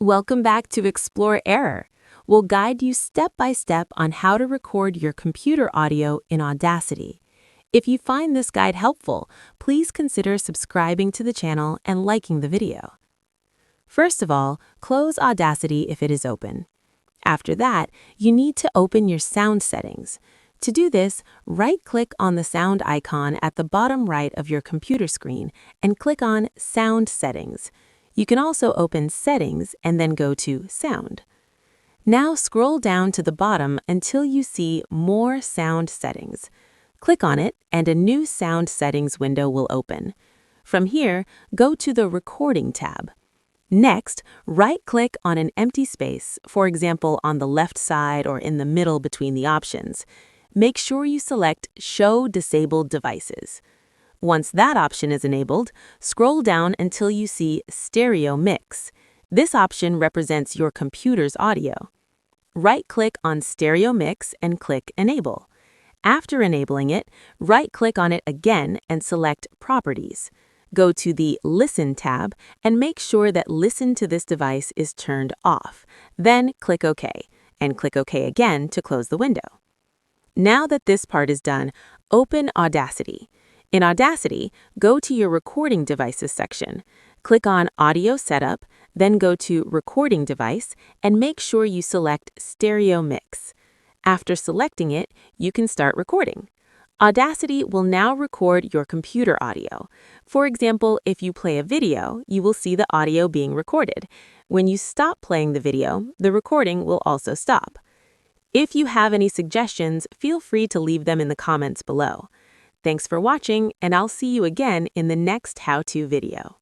Welcome back to Explore Error. We'll guide you step by step on how to record your computer audio in Audacity. If you find this guide helpful, please consider subscribing to the channel and liking the video. First of all, close Audacity if it is open. After that, you need to open your sound settings. To do this, right-click on the sound icon at the bottom right of your computer screen and click on Sound Settings. You can also open Settings and then go to Sound. Now scroll down to the bottom until you see More Sound Settings. Click on it and a new Sound Settings window will open. From here, go to the Recording tab. Next, right-click on an empty space, for example on the left side or in the middle between the options. Make sure you select Show Disabled Devices. Once that option is enabled, scroll down until you see Stereo Mix. This option represents your computer's audio. Right-click on Stereo Mix and click Enable. After enabling it, right-click on it again and select Properties. Go to the Listen tab and make sure that Listen to this device is turned off. Then click OK, and click OK again to close the window. Now that this part is done, open Audacity. In Audacity, go to your Recording Devices section. Click on Audio Setup, then go to Recording Device, and make sure you select Stereo Mix. After selecting it, you can start recording. Audacity will now record your computer audio. For example, if you play a video, you will see the audio being recorded. When you stop playing the video, the recording will also stop. If you have any suggestions, feel free to leave them in the comments below. Thanks for watching, and I'll see you again in the next how-to video.